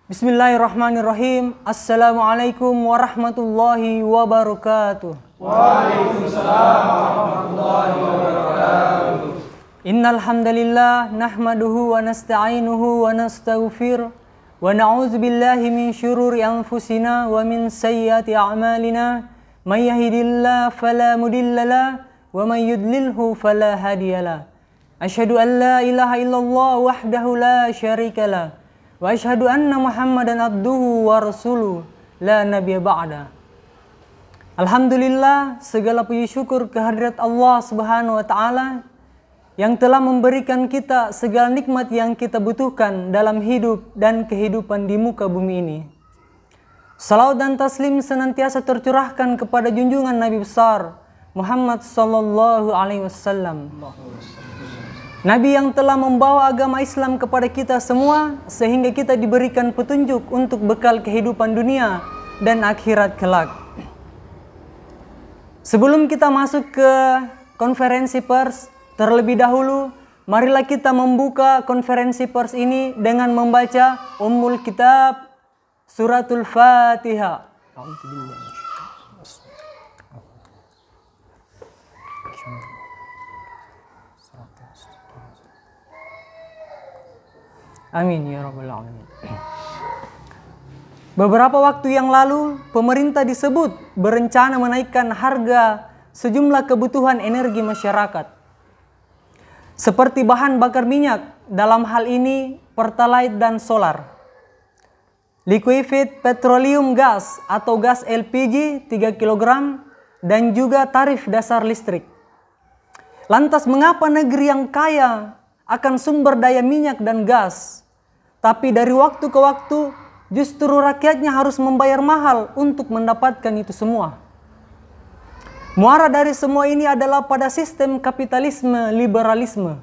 Bismillahirrahmanirrahim. Assalamualaikum warahmatullahi wabarakatuh. Waalaikumsalam warahmatullahi wabarakatuh. Innal hamdalillah nahmaduhu wa nasta'inuhu wa nastaghfir wa na'udzu billahi min syururi anfusina wa min sayyiati a'malina. May yahdihillahu fala mudhillalah wa may yudlilhu fala hadiyalah. Asyhadu an la ilaha illallah wahdahu la syarikalah. Wa asyhadu anna Muhammadan abduhu wa rasuluh la nabiyya ba'da. Alhamdulillah, segala puji syukur kehadirat Allah Subhanahu wa taala yang telah memberikan kita segala nikmat yang kita butuhkan dalam hidup dan kehidupan di muka bumi ini. Salawat dan taslim senantiasa tercurahkan kepada junjungan Nabi besar Muhammad sallallahu alaihi wasallam. Nabi yang telah membawa agama Islam kepada kita semua sehingga kita diberikan petunjuk untuk bekal kehidupan dunia dan akhirat kelak. Sebelum kita masuk ke konferensi pers, terlebih dahulu marilah kita membuka konferensi pers ini dengan membaca Ummul Kitab Suratul Fatihah. Amin ya rabbal alamin. Beberapa waktu yang lalu, pemerintah disebut berencana menaikkan harga sejumlah kebutuhan energi masyarakat. Seperti bahan bakar minyak, dalam hal ini Pertalite dan solar. Liquefied petroleum gas atau gas LPG 3 kg dan juga tarif dasar listrik. Lantas mengapa negeri yang kaya akan sumber daya minyak dan gas, tapi dari waktu ke waktu justru rakyatnya harus membayar mahal untuk mendapatkan itu semua? Muara dari semua ini adalah pada sistem kapitalisme liberalisme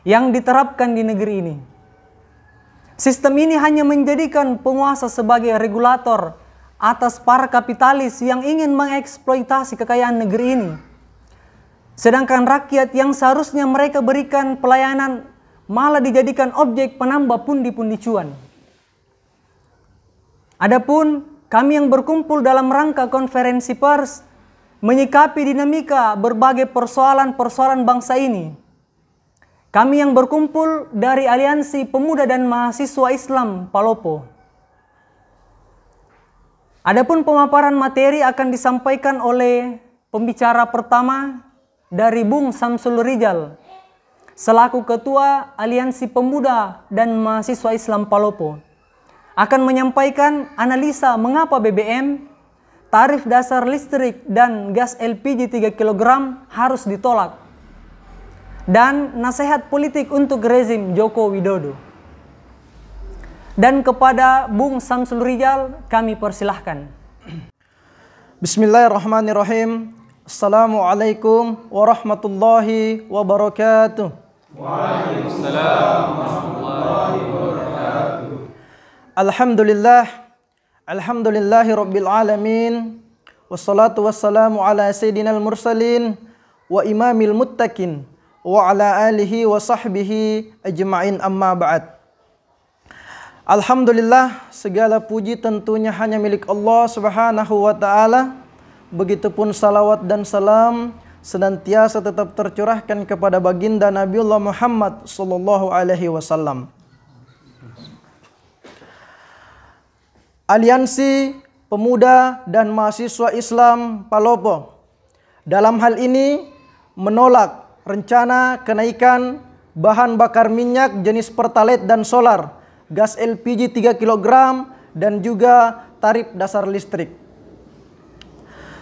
yang diterapkan di negeri ini. Sistem ini hanya menjadikan penguasa sebagai regulator atas para kapitalis yang ingin mengeksploitasi kekayaan negeri ini. Sedangkan rakyat yang seharusnya mereka berikan pelayanan malah dijadikan objek penambah pundi-pundi cuan. Adapun kami yang berkumpul dalam rangka konferensi pers menyikapi dinamika berbagai persoalan-persoalan bangsa ini. Kami yang berkumpul dari Aliansi Pemuda dan Mahasiswa Islam Palopo. Adapun pemaparan materi akan disampaikan oleh pembicara pertama dari Bung Samsul Rijal selaku Ketua Aliansi Pemuda dan Mahasiswa Islam Palopo, akan menyampaikan analisa mengapa BBM, tarif dasar listrik dan gas LPG 3 kg harus ditolak, dan nasihat politik untuk rezim Joko Widodo. Dan kepada Bung Samsul Rijal kami persilahkan. Bismillahirrahmanirrahim. Assalamualaikum warahmatullahi wabarakatuh. Waalaikumsalam warahmatullahi wabarakatuh. Alhamdulillahi rabbil alamin. Wassalatu wassalamu ala sayyidinal mursalin wa imamil muttaqin wa ala alihi wa sahbihi ajma'in, amma ba'd. Alhamdulillah, segala puji tentunya hanya milik Allah Subhanahu wa ta'ala. Begitupun salawat dan salam senantiasa tetap tercurahkan kepada baginda Nabiullah Muhammad sallallahu alaihi wasallam. Aliansi Pemuda dan Mahasiswa Islam Palopo dalam hal ini menolak rencana kenaikan bahan bakar minyak jenis Pertalite dan solar, gas LPG 3 kg dan juga tarif dasar listrik.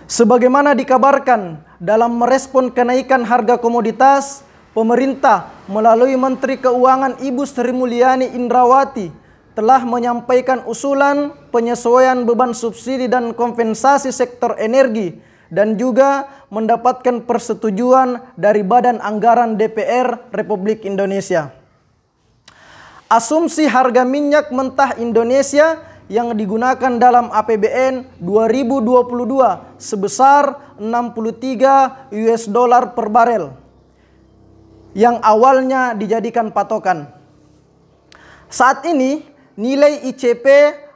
Sebagaimana dikabarkan, dalam merespon kenaikan harga komoditas, pemerintah melalui Menteri Keuangan Ibu Sri Mulyani Indrawati telah menyampaikan usulan penyesuaian beban subsidi dan kompensasi sektor energi dan juga mendapatkan persetujuan dari Badan Anggaran DPR Republik Indonesia. Asumsi harga minyak mentah Indonesia yang digunakan dalam APBN 2022 sebesar 63 US dollar per barel yang awalnya dijadikan patokan. Saat ini nilai ICP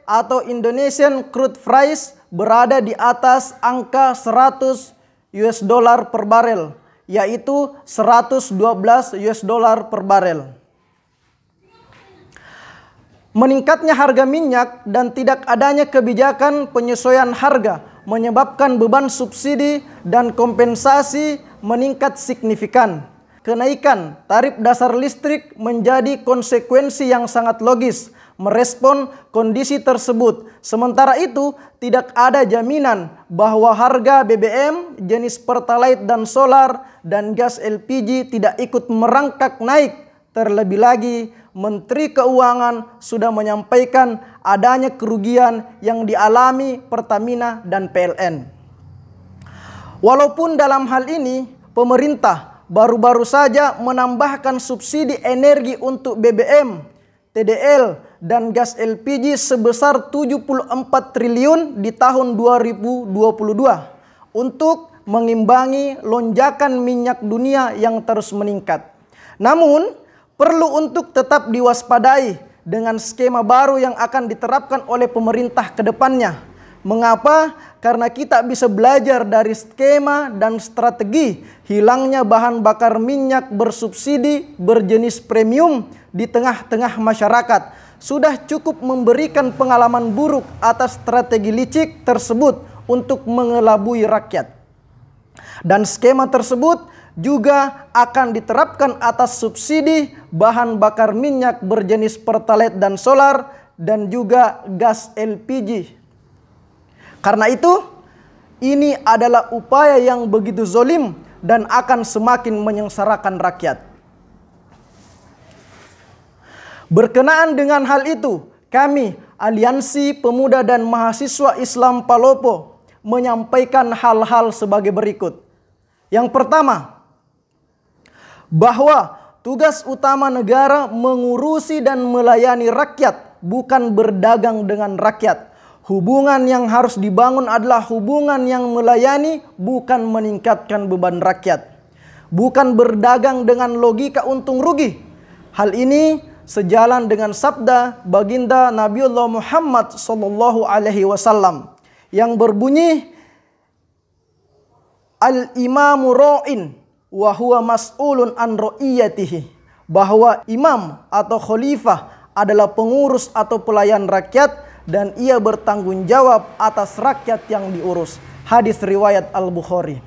atau Indonesian Crude Price berada di atas angka 100 US dollar per barel, yaitu 112 US dollar per barel. Meningkatnya harga minyak dan tidak adanya kebijakan penyesuaian harga menyebabkan beban subsidi dan kompensasi meningkat signifikan. Kenaikan tarif dasar listrik menjadi konsekuensi yang sangat logis merespon kondisi tersebut. Sementara itu, tidak ada jaminan bahwa harga BBM, jenis Pertalite dan solar, dan gas LPG tidak ikut merangkak naik. Terlebih lagi, Menteri Keuangan sudah menyampaikan adanya kerugian yang dialami Pertamina dan PLN. Walaupun dalam hal ini, pemerintah baru-baru saja menambahkan subsidi energi untuk BBM, TDL, dan gas LPG sebesar 74 triliun di tahun 2022 untuk mengimbangi lonjakan minyak dunia yang terus meningkat. Namun, perlu untuk tetap diwaspadai dengan skema baru yang akan diterapkan oleh pemerintah ke depannya. Mengapa? Karena kita bisa belajar dari skema dan strategi hilangnya bahan bakar minyak bersubsidi berjenis premium di tengah-tengah masyarakat. Sudah cukup memberikan pengalaman buruk atas strategi licik tersebut untuk mengelabui rakyat. Dan skema tersebut juga akan diterapkan atas subsidi bahan bakar minyak berjenis Pertalite dan solar dan juga gas LPG. Karena itu, ini adalah upaya yang begitu zolim dan akan semakin menyengsarakan rakyat. Berkenaan dengan hal itu, kami, Aliansi Pemuda dan Mahasiswa Islam Palopo, menyampaikan hal-hal sebagai berikut. Yang pertama, bahwa tugas utama negara mengurusi dan melayani rakyat, bukan berdagang dengan rakyat. Hubungan yang harus dibangun adalah hubungan yang melayani, bukan meningkatkan beban rakyat. Bukan berdagang dengan logika untung rugi. Hal ini sejalan dengan sabda baginda Nabiullah Muhammad SAW yang berbunyi, Al-imamu ra'in wa huwa mas'ulun an ra'iyatihi, bahwa imam atau khalifah adalah pengurus atau pelayan rakyat dan ia bertanggung jawab atas rakyat yang diurus. Hadis riwayat Al-Bukhari.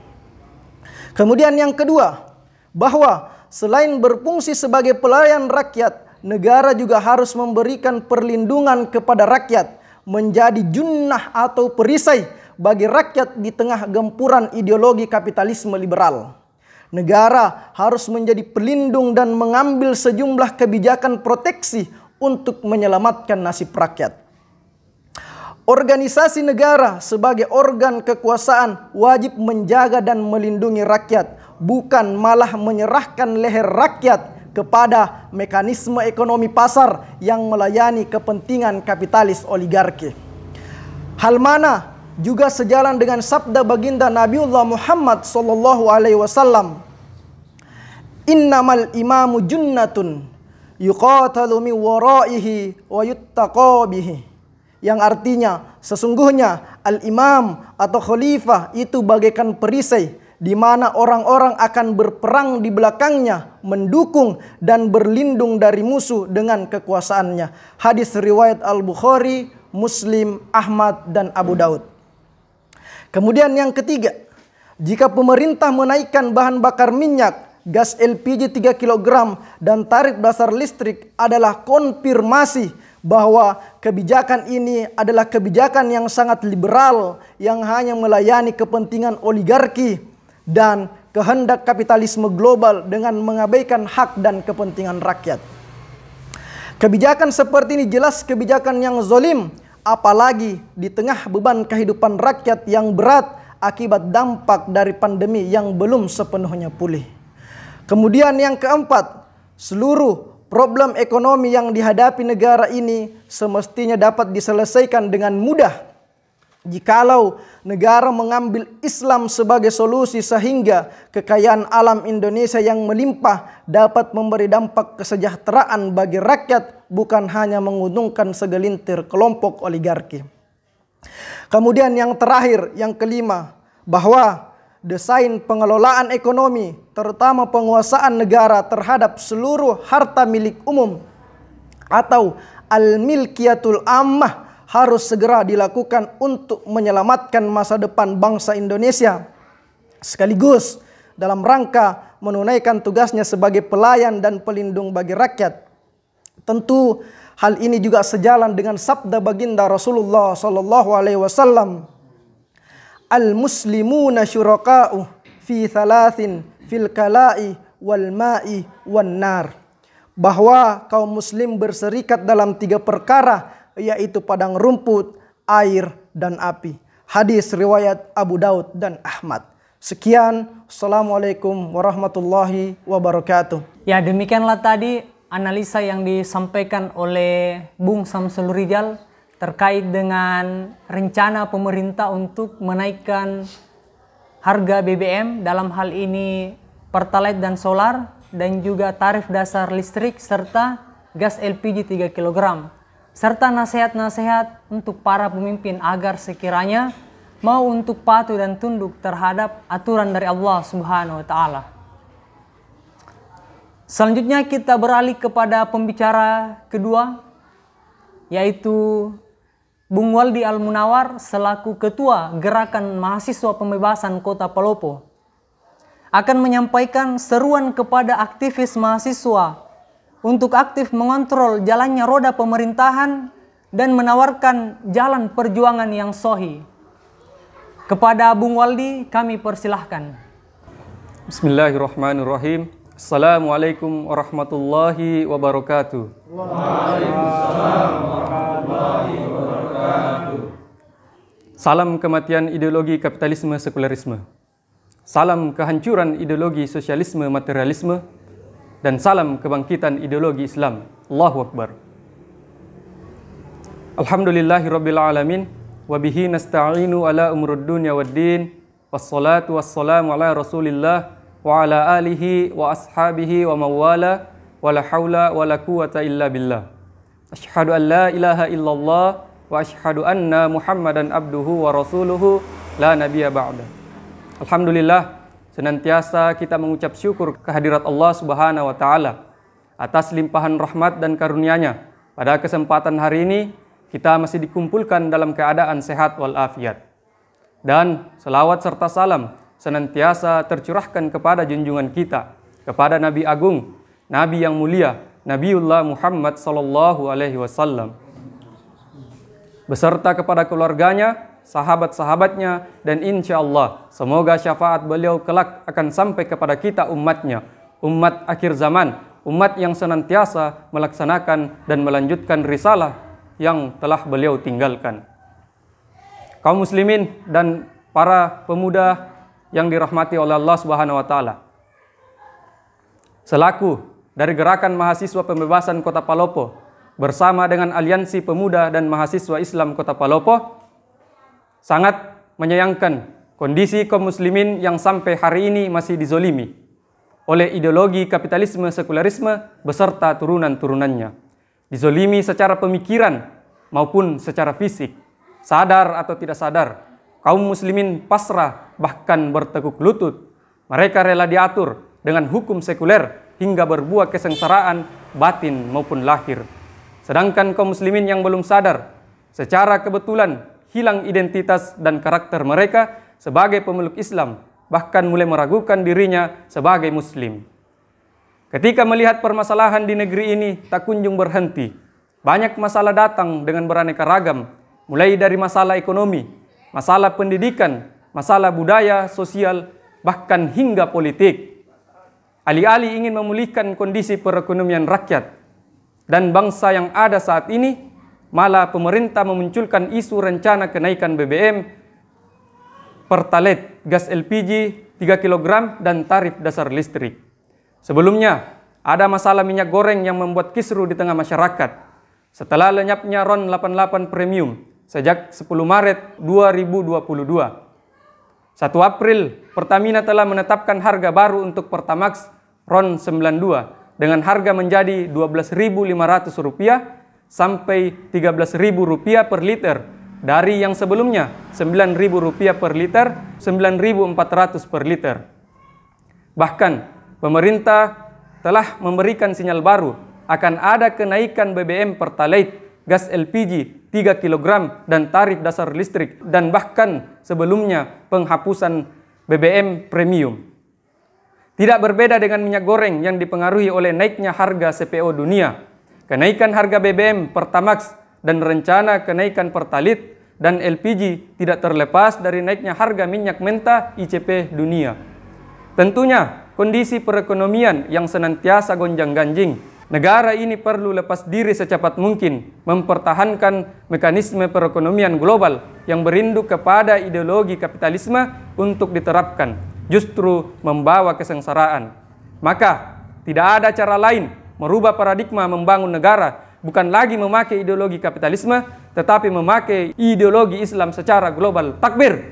Kemudian yang kedua, bahwa selain berfungsi sebagai pelayan rakyat, negara juga harus memberikan perlindungan kepada rakyat, menjadi junnah atau perisai bagi rakyat di tengah gempuran ideologi kapitalisme liberal. Negara harus menjadi pelindung dan mengambil sejumlah kebijakan proteksi untuk menyelamatkan nasib rakyat. Organisasi negara sebagai organ kekuasaan wajib menjaga dan melindungi rakyat, bukan malah menyerahkan leher rakyat kepada mekanisme ekonomi pasar yang melayani kepentingan kapitalis oligarki. Hal mana juga sejalan dengan sabda baginda Nabiullah Muhammad SAW, innamal imamu junnatun yuqatalu min waraihi wa yuttaqa bihi, yang artinya sesungguhnya al-imam atau khalifah itu bagaikan perisai di mana orang-orang akan berperang di belakangnya, mendukung dan berlindung dari musuh dengan kekuasaannya. Hadis riwayat Al-Bukhari, Muslim, Ahmad, dan Abu Daud. Kemudian yang ketiga, jika pemerintah menaikkan bahan bakar minyak, gas LPG 3 kg, dan tarif dasar listrik adalah konfirmasi bahwa kebijakan ini adalah kebijakan yang sangat liberal, yang hanya melayani kepentingan oligarki dan kehendak kapitalisme global dengan mengabaikan hak dan kepentingan rakyat. Kebijakan seperti ini jelas kebijakan yang zalim, apalagi di tengah beban kehidupan rakyat yang berat akibat dampak dari pandemi yang belum sepenuhnya pulih. Kemudian yang keempat, seluruh problem ekonomi yang dihadapi negara ini semestinya dapat diselesaikan dengan mudah Jikalau negara mengambil Islam sebagai solusi sehingga kekayaan alam Indonesia yang melimpah dapat memberi dampak kesejahteraan bagi rakyat, bukan hanya menguntungkan segelintir kelompok oligarki. Kemudian yang terakhir, yang kelima, bahwa desain pengelolaan ekonomi, terutama penguasaan negara terhadap seluruh harta milik umum atau al-milkiyatul ammah harus segera dilakukan untuk menyelamatkan masa depan bangsa Indonesia, sekaligus dalam rangka menunaikan tugasnya sebagai pelayan dan pelindung bagi rakyat. Tentu hal ini juga sejalan dengan sabda baginda Rasulullah SAW, al-muslimuna syuraka'u fi thalathin fil kala'i wal ma'i wan nar, bahwa kaum muslim berserikat dalam 3 perkara, yaitu padang rumput, air, dan api. Hadis riwayat Abu Daud dan Ahmad. Sekian, Assalamualaikum warahmatullahi wabarakatuh. Ya, demikianlah tadi analisa yang disampaikan oleh Bung Samsul Rijal terkait dengan rencana pemerintah untuk menaikkan harga BBM, dalam hal ini Pertalite dan solar, dan juga tarif dasar listrik serta gas LPG 3 kg. Serta nasihat-nasihat untuk para pemimpin agar sekiranya mau untuk patuh dan tunduk terhadap aturan dari Allah Subhanahu wa Ta'ala. Selanjutnya kita beralih kepada pembicara kedua, yaitu Bung Waldi Al-Munawar selaku Ketua Gerakan Mahasiswa Pembebasan Kota Palopo akan menyampaikan seruan kepada aktivis mahasiswa untuk aktif mengontrol jalannya roda pemerintahan dan menawarkan jalan perjuangan yang sahih. Kepada Bung Waldi kami persilahkan. Bismillahirrahmanirrahim. Assalamualaikum warahmatullahi wabarakatuh. Waalaikumsalam warahmatullahi wabarakatuh. Salam kematian ideologi kapitalisme sekulerisme. Salam kehancuran ideologi sosialisme materialisme. Dan salam kebangkitan ideologi Islam. Allahu Akbar. Alhamdulillahirabbil alamin wa bihi nasta'inu ala umurud dunya waddin. Wassalatu wassalamu ala Rasulillah wa ala alihi wa ashabihi wa mawala wa la haula wa la quwata illa billah. Asyhadu an la ilaha illallah wa asyhadu anna Muhammadan abduhu wa rasuluhu la nabiyya ba'da. Alhamdulillah, senantiasa kita mengucap syukur kehadirat Allah Subhanahu wa Ta'ala atas limpahan rahmat dan karunia-Nya. Pada kesempatan hari ini kita masih dikumpulkan dalam keadaan sehat walafiat. Dan selawat serta salam senantiasa tercurahkan kepada junjungan kita, kepada Nabi Agung, Nabi yang mulia, Nabiullah Muhammad sallallahu alaihi wasallam, beserta kepada keluarganya, sahabat-sahabatnya, dan insya Allah semoga syafaat beliau kelak akan sampai kepada kita umatnya, umat akhir zaman, umat yang senantiasa melaksanakan dan melanjutkan risalah yang telah beliau tinggalkan. Kaum muslimin dan para pemuda yang dirahmati oleh Allah Subhanahu wa Ta'ala, selaku dari Gerakan Mahasiswa Pembebasan Kota Palopo bersama dengan Aliansi Pemuda dan Mahasiswa Islam Kota Palopo, sangat menyayangkan kondisi kaum muslimin yang sampai hari ini masih dizolimi oleh ideologi kapitalisme sekulerisme beserta turunan-turunannya. Dizolimi secara pemikiran maupun secara fisik. Sadar atau tidak sadar, kaum muslimin pasrah bahkan bertekuk lutut. Mereka rela diatur dengan hukum sekuler hingga berbuah kesengsaraan batin maupun lahir. Sedangkan kaum muslimin yang belum sadar, secara kebetulan hilang identitas dan karakter mereka sebagai pemeluk Islam, bahkan mulai meragukan dirinya sebagai muslim. Ketika melihat permasalahan di negeri ini tak kunjung berhenti, banyak masalah datang dengan beraneka ragam, mulai dari masalah ekonomi, masalah pendidikan, masalah budaya, sosial, bahkan hingga politik. Alih-alih ingin memulihkan kondisi perekonomian rakyat dan bangsa yang ada saat ini, malah pemerintah memunculkan isu rencana kenaikan BBM, Pertalite, gas LPG 3 kg, dan tarif dasar listrik. Sebelumnya, ada masalah minyak goreng yang membuat kisruh di tengah masyarakat. Setelah lenyapnya RON 88 Premium, sejak 10 Maret 2022. 1 April, Pertamina telah menetapkan harga baru untuk Pertamax RON 92 dengan harga menjadi Rp12.500 sampai Rp13.000 per liter dari yang sebelumnya Rp9.000 per liter, Rp9.400 per liter. Bahkan, pemerintah telah memberikan sinyal baru akan ada kenaikan BBM Pertalite, gas LPG 3 kg dan tarif dasar listrik, dan bahkan sebelumnya penghapusan BBM premium. Tidak berbeda dengan minyak goreng yang dipengaruhi oleh naiknya harga CPO dunia, kenaikan harga BBM Pertamax dan rencana kenaikan Pertalite dan LPG tidak terlepas dari naiknya harga minyak mentah ICP dunia. Tentunya kondisi perekonomian yang senantiasa gonjang-ganjing, negara ini perlu lepas diri secepat mungkin mempertahankan mekanisme perekonomian global yang berinduk kepada ideologi kapitalisme untuk diterapkan, justru membawa kesengsaraan. Maka, tidak ada cara lain merubah paradigma membangun negara, bukan lagi memakai ideologi kapitalisme, tetapi memakai ideologi Islam secara global. Takbir!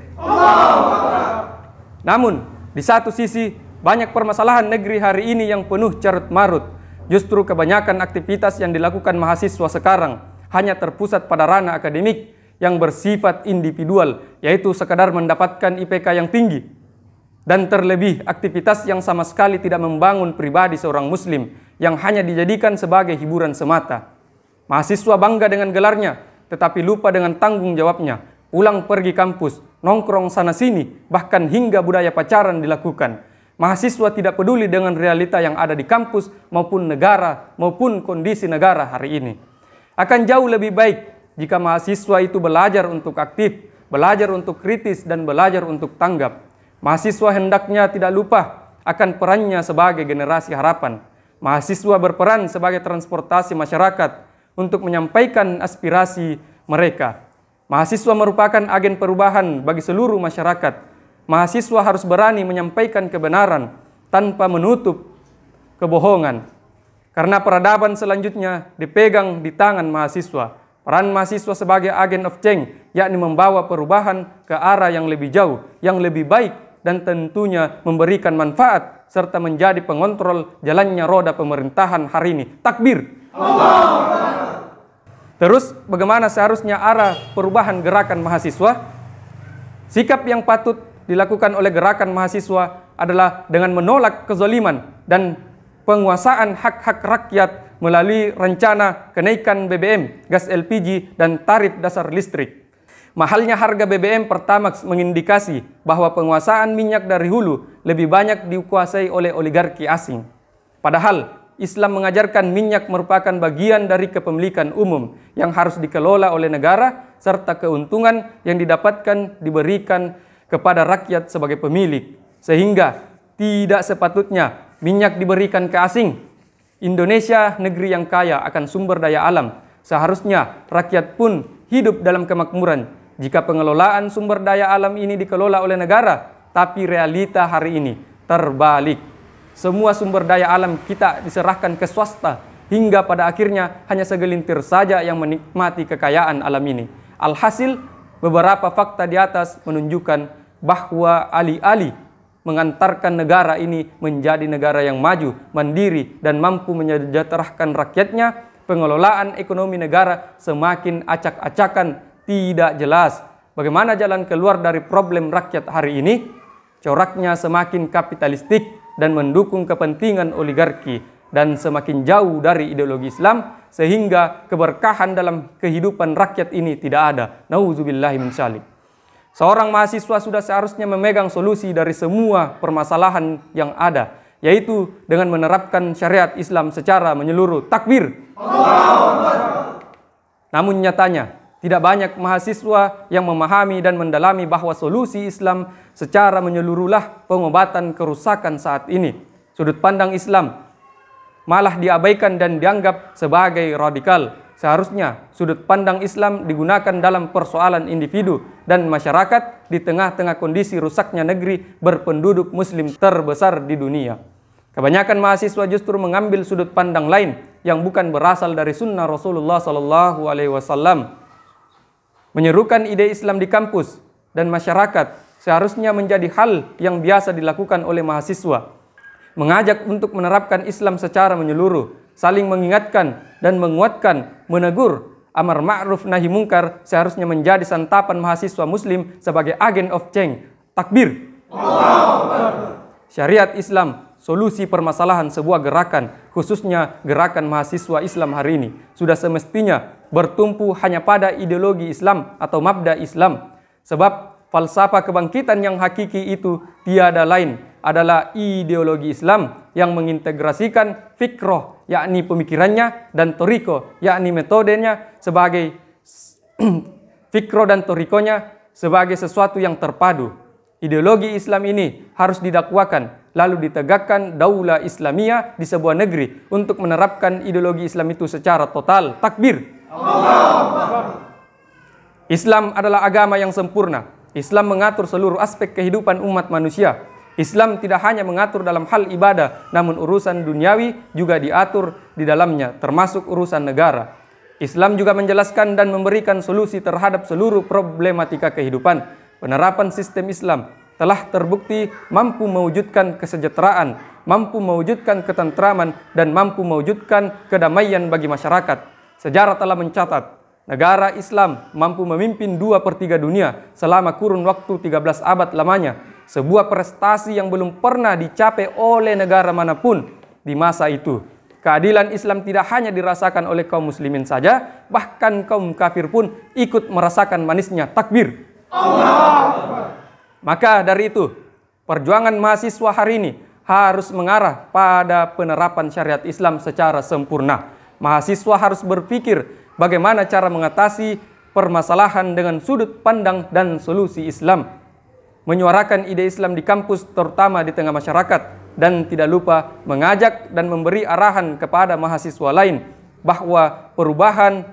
Namun, di satu sisi, banyak permasalahan negeri hari ini yang penuh carut-marut. Justru kebanyakan aktivitas yang dilakukan mahasiswa sekarang hanya terpusat pada ranah akademik yang bersifat individual, yaitu sekadar mendapatkan IPK yang tinggi. Dan terlebih aktivitas yang sama sekali tidak membangun pribadi seorang muslim yang hanya dijadikan sebagai hiburan semata. Mahasiswa bangga dengan gelarnya, tetapi lupa dengan tanggung jawabnya. Pulang pergi kampus, nongkrong sana-sini, bahkan hingga budaya pacaran dilakukan. Mahasiswa tidak peduli dengan realita yang ada di kampus maupun negara maupun kondisi negara hari ini. Akan jauh lebih baik jika mahasiswa itu belajar untuk aktif, belajar untuk kritis, dan belajar untuk tanggap. Mahasiswa hendaknya tidak lupa akan perannya sebagai generasi harapan. Mahasiswa berperan sebagai transportasi masyarakat untuk menyampaikan aspirasi mereka. Mahasiswa merupakan agen perubahan bagi seluruh masyarakat. Mahasiswa harus berani menyampaikan kebenaran tanpa menutup kebohongan. Karena peradaban selanjutnya dipegang di tangan mahasiswa. Peran mahasiswa sebagai agen of change, yakni membawa perubahan ke arah yang lebih jauh, yang lebih baik, dan tentunya memberikan manfaat, serta menjadi pengontrol jalannya roda pemerintahan hari ini. Takbir! Terus, bagaimana seharusnya arah perubahan gerakan mahasiswa? Sikap yang patut dilakukan oleh gerakan mahasiswa adalah dengan menolak kezaliman dan penguasaan hak-hak rakyat melalui rencana kenaikan BBM, gas LPG, dan tarif dasar listrik. Mahalnya harga BBM Pertamax mengindikasi bahwa penguasaan minyak dari hulu lebih banyak dikuasai oleh oligarki asing. Padahal, Islam mengajarkan minyak merupakan bagian dari kepemilikan umum yang harus dikelola oleh negara, serta keuntungan yang didapatkan diberikan kepada rakyat sebagai pemilik, sehingga tidak sepatutnya minyak diberikan ke asing. Indonesia negeri yang kaya akan sumber daya alam. Seharusnya rakyat pun hidup dalam kemakmuran. Jika pengelolaan sumber daya alam ini dikelola oleh negara, tapi realita hari ini terbalik. Semua sumber daya alam kita diserahkan ke swasta, hingga pada akhirnya hanya segelintir saja yang menikmati kekayaan alam ini. Alhasil, beberapa fakta di atas menunjukkan bahwa alih-alih mengantarkan negara ini menjadi negara yang maju, mandiri, dan mampu menyejahterakan rakyatnya, pengelolaan ekonomi negara semakin acak-acakan, tidak jelas. Bagaimana jalan keluar dari problem rakyat hari ini? Coraknya semakin kapitalistik dan mendukung kepentingan oligarki, dan semakin jauh dari ideologi Islam, sehingga keberkahan dalam kehidupan rakyat ini tidak ada. Nauzubillahi min dzalik. Seorang mahasiswa sudah seharusnya memegang solusi dari semua permasalahan yang ada, yaitu dengan menerapkan syariat Islam secara menyeluruh. Takbir! Namun nyatanya, tidak banyak mahasiswa yang memahami dan mendalami bahwa solusi Islam secara menyeluruhlah pengobatan kerusakan saat ini. Sudut pandang Islam malah diabaikan dan dianggap sebagai radikal. Seharusnya sudut pandang Islam digunakan dalam persoalan individu dan masyarakat di tengah-tengah kondisi rusaknya negeri berpenduduk muslim terbesar di dunia. Kebanyakan mahasiswa justru mengambil sudut pandang lain yang bukan berasal dari sunnah Rasulullah SAW. Menyerukan ide Islam di kampus dan masyarakat seharusnya menjadi hal yang biasa dilakukan oleh mahasiswa. Mengajak untuk menerapkan Islam secara menyeluruh, saling mengingatkan dan menguatkan, menegur, amar ma'ruf nahi mungkar seharusnya menjadi santapan mahasiswa muslim sebagai agen of change. Takbir. Syariat Islam, solusi permasalahan sebuah gerakan, khususnya gerakan mahasiswa Islam hari ini, sudah semestinya bertumpu hanya pada ideologi Islam atau mabda Islam. Sebab falsafah kebangkitan yang hakiki itu tiada lain adalah ideologi Islam yang mengintegrasikan fikroh, yakni pemikirannya, dan toriko, yakni metodenya sebagai fikroh dan torikonya sebagai sesuatu yang terpadu. Ideologi Islam ini harus didakwakan, lalu ditegakkan daulah Islamiyah di sebuah negeri untuk menerapkan ideologi Islam itu secara total. Takbir. Islam adalah agama yang sempurna. Islam mengatur seluruh aspek kehidupan umat manusia. Islam tidak hanya mengatur dalam hal ibadah, namun urusan duniawi juga diatur di dalamnya, termasuk urusan negara. Islam juga menjelaskan dan memberikan solusi terhadap seluruh problematika kehidupan. Penerapan sistem Islam telah terbukti mampu mewujudkan kesejahteraan, mampu mewujudkan ketentraman, dan mampu mewujudkan kedamaian bagi masyarakat. Sejarah telah mencatat, negara Islam mampu memimpin 2/3 dunia selama kurun waktu 13 abad lamanya. Sebuah prestasi yang belum pernah dicapai oleh negara manapun di masa itu. Keadilan Islam tidak hanya dirasakan oleh kaum muslimin saja, bahkan kaum kafir pun ikut merasakan manisnya. Takbir. Maka dari itu, perjuangan mahasiswa hari ini harus mengarah pada penerapan syariat Islam secara sempurna. Mahasiswa harus berpikir bagaimana cara mengatasi permasalahan dengan sudut pandang dan solusi Islam. Menyuarakan ide Islam di kampus terutama di tengah masyarakat, dan tidak lupa mengajak dan memberi arahan kepada mahasiswa lain bahwa perubahan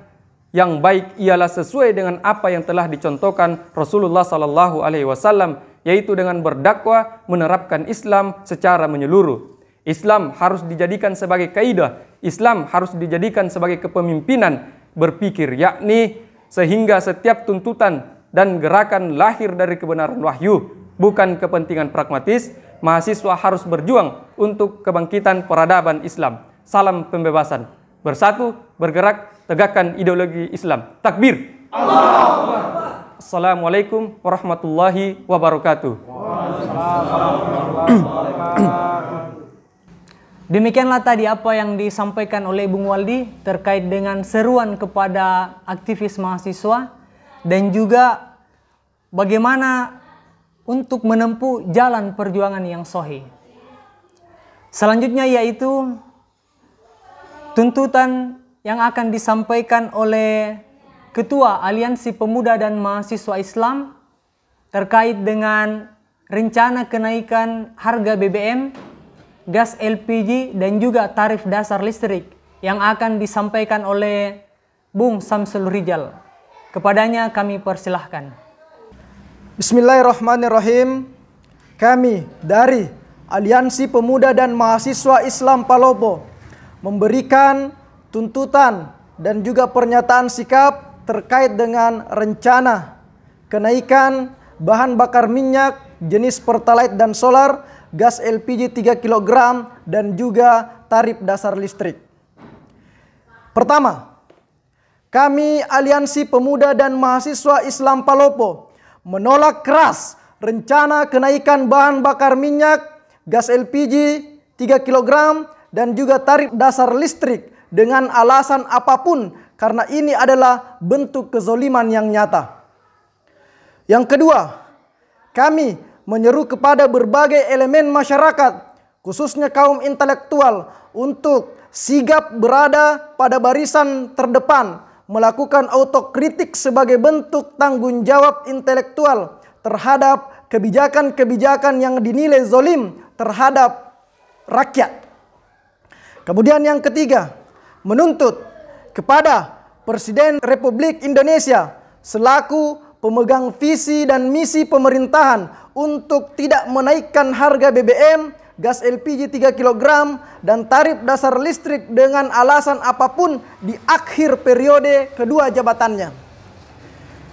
yang baik ialah sesuai dengan apa yang telah dicontohkan Rasulullah SAW, yaitu dengan berdakwah menerapkan Islam secara menyeluruh. Islam harus dijadikan sebagai kaidah, Islam harus dijadikan sebagai kepemimpinan berpikir, yakni sehingga setiap tuntutan dan gerakan lahir dari kebenaran wahyu, bukan kepentingan pragmatis. Mahasiswa harus berjuang untuk kebangkitan peradaban Islam. Salam pembebasan. Bersatu, bergerak, tegakkan ideologi Islam. Takbir. Assalamualaikum warahmatullahi wabarakatuh. Demikianlah tadi apa yang disampaikan oleh Bung Waldi terkait dengan seruan kepada aktivis mahasiswa dan juga bagaimana untuk menempuh jalan perjuangan yang sahih. Selanjutnya yaitu tuntutan yang akan disampaikan oleh Ketua Aliansi Pemuda dan Mahasiswa Islam terkait dengan rencana kenaikan harga BBM, gas LPG, dan juga tarif dasar listrik yang akan disampaikan oleh Bung Samsul Rijal. Kepadanya kami persilahkan. Bismillahirrahmanirrahim. Kami dari Aliansi Pemuda dan Mahasiswa Islam Palopo memberikan tuntutan dan juga pernyataan sikap terkait dengan rencana kenaikan bahan bakar minyak jenis Pertalite dan solar, gas LPG 3 kg, dan juga tarif dasar listrik. Pertama, kami Aliansi Pemuda dan Mahasiswa Islam Palopo menolak keras rencana kenaikan bahan bakar minyak, gas LPG 3 kg, dan juga tarif dasar listrik dengan alasan apapun, karena ini adalah bentuk kezoliman yang nyata. Yang kedua, kami menyeru kepada berbagai elemen masyarakat, khususnya kaum intelektual, untuk sigap berada pada barisan terdepan, melakukan autokritik sebagai bentuk tanggung jawab intelektual terhadap kebijakan-kebijakan yang dinilai zolim terhadap rakyat. Kemudian yang ketiga, menuntut kepada Presiden Republik Indonesia selaku pemegang visi dan misi pemerintahan untuk tidak menaikkan harga BBM, gas LPG 3 kg, dan tarif dasar listrik dengan alasan apapun di akhir periode kedua jabatannya.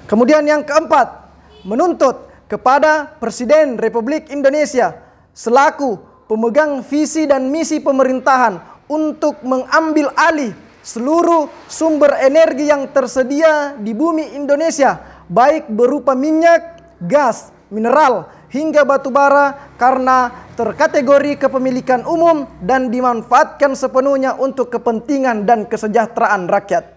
Kemudian yang keempat, menuntut kepada Presiden Republik Indonesia selaku pemegang visi dan misi pemerintahan untuk mengambil alih seluruh sumber energi yang tersedia di bumi Indonesia, baik berupa minyak, gas, mineral, hingga batu bara, karena terkategori kepemilikan umum dan dimanfaatkan sepenuhnya untuk kepentingan dan kesejahteraan rakyat.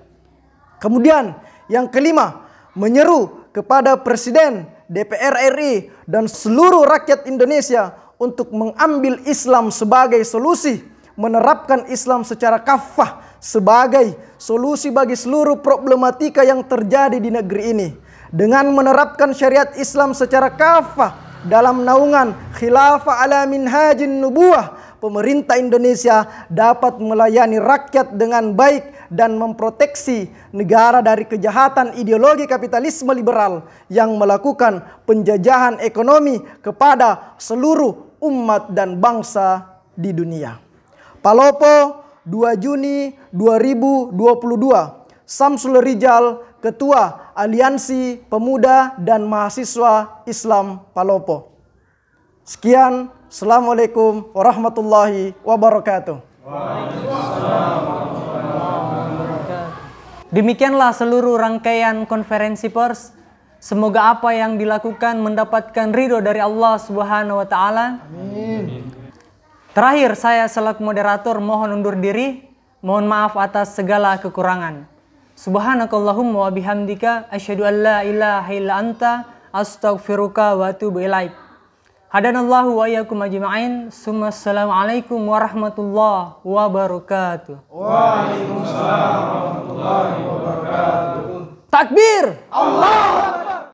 Kemudian yang kelima, menyeru kepada Presiden, DPR RI, dan seluruh rakyat Indonesia untuk mengambil Islam sebagai solusi, menerapkan Islam secara kafah sebagai solusi bagi seluruh problematika yang terjadi di negeri ini. Dengan menerapkan syariat Islam secara kafah dalam naungan Khilafah ala Minhajin Nubuwah, pemerintah Indonesia dapat melayani rakyat dengan baik dan memproteksi negara dari kejahatan ideologi kapitalisme liberal yang melakukan penjajahan ekonomi kepada seluruh umat dan bangsa di dunia. Palopo, 2 Juni 2022. Samsul Rijal, Ketua Aliansi Pemuda dan Mahasiswa Islam Palopo. Sekian, Assalamualaikum warahmatullahi wabarakatuh. Demikianlah seluruh rangkaian konferensi pers. Semoga apa yang dilakukan mendapatkan ridho dari Allah Subhanahu wa taala. Amin. Terakhir, saya selaku moderator mohon undur diri. Mohon maaf atas segala kekurangan. Subhanakallahumma wa bihamdika asyhadu an la ilaha illa anta astaghfiruka wa atubu ilaik. Hadanallahu wa iyyakum ajma'in. Assalamualaikum warahmatullahi wabarakatuh. Waalaikumsalam warahmatullahi wabarakatuh. Takbir! Allah